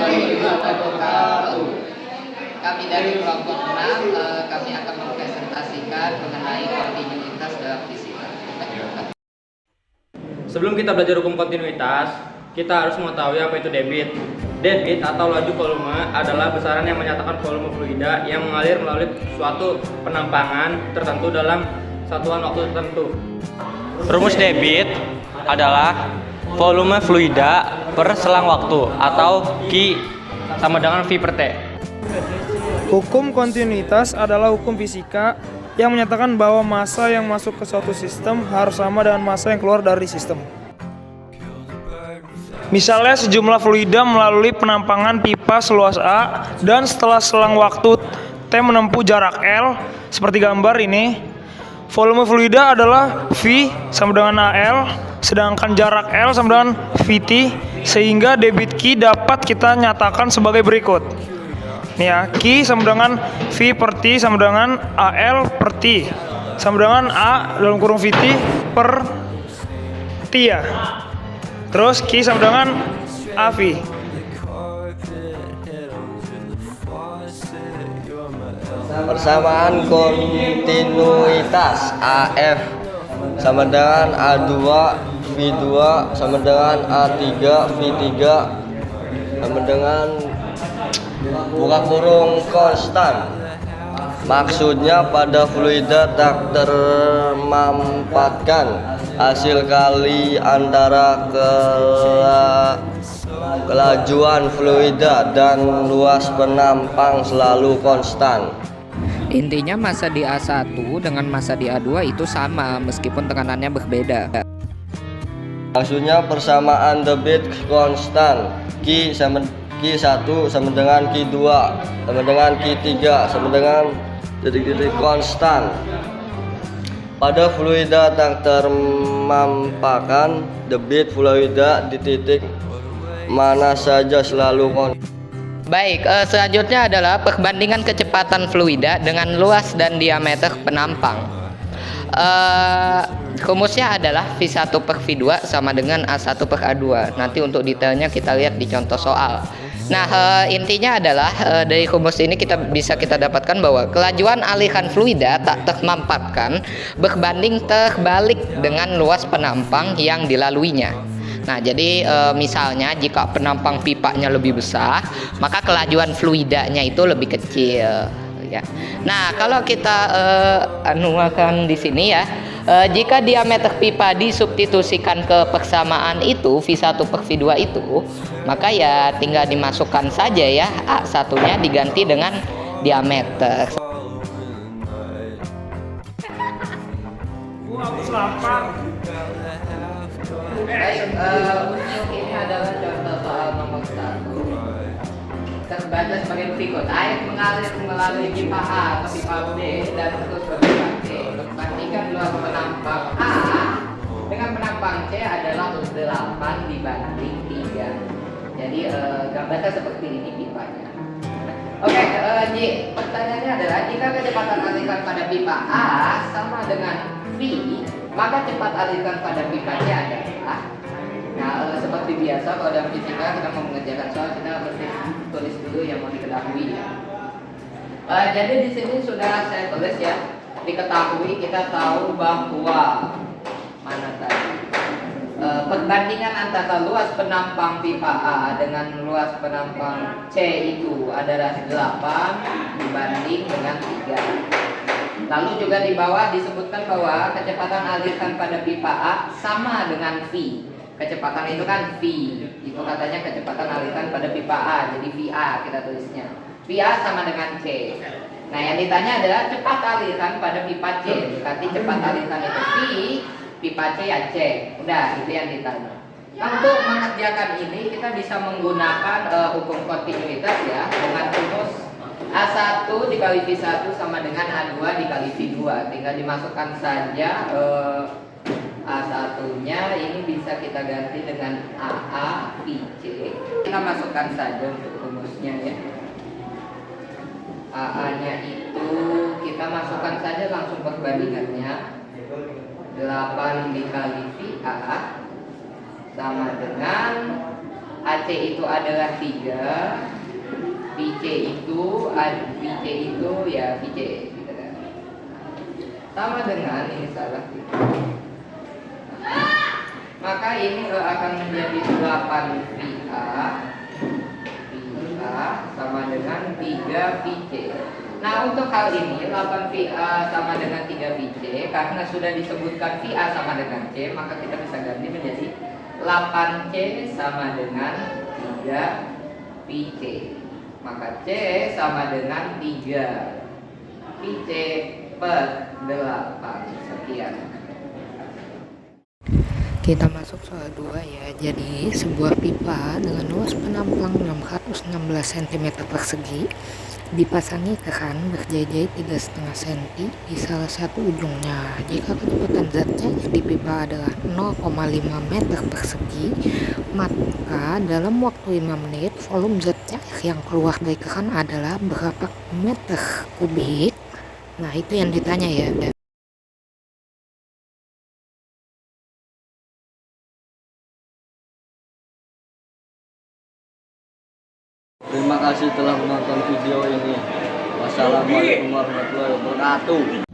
warahmatullahi wabarakatuh. Kami dari kelompok 6, kami akan mempresentasikan mengenai kontinuitas dalam fisika. Sebelum kita belajar hukum kontinuitas, kita harus mengetahui apa itu debit. Debit atau laju volume adalah besaran yang menyatakan volume fluida yang mengalir melalui suatu penampangan tertentu dalam satuan waktu tertentu. Rumus debit adalah volume fluida per selang waktu atau Q sama dengan V per T. Hukum kontinuitas adalah hukum fisika yang menyatakan bahwa massa yang masuk ke suatu sistem harus sama dengan massa yang keluar dari sistem. Misalnya sejumlah fluida melalui penampangan pipa seluas A dan setelah selang waktu T menempuh jarak L seperti gambar ini, volume fluida adalah V sama dengan AL, sedangkan jarak L sama dengan VT, sehingga debit Q dapat kita nyatakan sebagai berikut. Nih ya, Q sama dengan V per T sama dengan AL per T sama dengan A dalam kurung VT per T ya. Terus Q sama dengan AV. Persamaan kontinuitas AF sama dengan A2 V2 sama dengan A3 V3 sama dengan buka kurung konstan. Maksudnya pada fluida tak termampatkan hasil kali antara kelajuan fluida dan luas penampang selalu konstan. Intinya massa di A1 dengan massa di A2 itu sama meskipun tekanannya berbeda. Maksudnya persamaan debit konstan. Q1 sama dengan Q2 sama dengan Q3 sama dengan titik-titik konstan. Pada fluida tak termampakkan debit fluida di titik mana saja selalu konstan. Baik, selanjutnya adalah perbandingan kecepatan fluida dengan luas dan diameter penampang. Rumusnya adalah V1 per V2 sama dengan A1 per A2. Nanti untuk detailnya kita lihat di contoh soal. Nah, intinya adalah dari rumus ini bisa kita dapatkan bahwa kelajuan aliran fluida tak termampatkan berbanding terbalik dengan luas penampang yang dilaluinya. Nah, jadi misalnya jika penampang pipanya lebih besar, maka kelajuan fluidanya itu lebih kecil. Ya. Nah, kalau kita anuakan di sini ya, jika diameter pipa disubstitusikan ke persamaan itu V1 per V2 itu, maka ya tinggal dimasukkan saja ya, A1-nya diganti dengan diameter. Baik, untuk ini adalah contoh soal nomor 1. Terbaca sebagai berikut: air mengalir melalui pipa A ke pipa B dan terus ke pipa C. Bandingkan luas penampang A dengan penampang C adalah 8 dibanding 3. Jadi gambarnya seperti ini pipanya. Oke, Ji, pertanyaannya adalah jika kecepatan aliran pada pipa A sama dengan V, maka cepat aliran pada pipa C adalah. Nah, seperti biasa kalau dalam fisika kita mau mengerjakan soal, kita mesti tulis dulu yang mau diketahui ya. Jadi di sini sudah saya tulis ya. Diketahui, kita tahu bahwa mana tadi perbandingan antara luas penampang pipa A dengan luas penampang C itu adalah 8 dibanding dengan 3. Lalu juga di bawah disebutkan bahwa kecepatan aliran pada pipa A sama dengan V. Kecepatan itu kan V, itu katanya kecepatan aliran pada pipa A, jadi VA kita tulisnya. VA sama dengan C. Nah, yang ditanya adalah cepat aliran pada pipa C. Berarti cepat aliran itu V, pipa C ya C. Udah, itu yang ditanya. Nah, untuk mengerjakan ini kita bisa menggunakan hukum kontinuitas ya, dengan rumus A1 dikali V1 sama dengan A2 dikali V2. Tinggal dimasukkan saja A1-nya ini bisa kita ganti dengan AA VC. Kita masukkan saja untuk rumusnya ya. AA-nya itu kita masukkan saja langsung perbandingannya. 8 dikali VA sama dengan AC itu adalah 3, VC itu ya VC gitu kan. Sama dengan ini salah. Maka ini akan menjadi 8 VA sama dengan 3 VC. Nah, untuk hal ini 8 VA sama dengan 3 VC, karena sudah disebutkan VA sama dengan C, maka kita bisa ganti menjadi 8C sama dengan 3 VC. Maka C sama dengan 3 VC per 8. Sekian. Kita masuk soal 2 ya. Jadi sebuah pipa dengan luas penampang 616 cm persegi dipasangi keran berjajai 3,5 cm di salah satu ujungnya. Jika kecepatan zatnya di pipa adalah 0,5 meter persegi, maka dalam waktu 5 menit volume zat cair yang keluar dari keran adalah berapa meter kubik? Nah, itu yang ditanya ya. Terima kasih telah menonton video ini. Wassalamualaikum warahmatullahi wabarakatuh.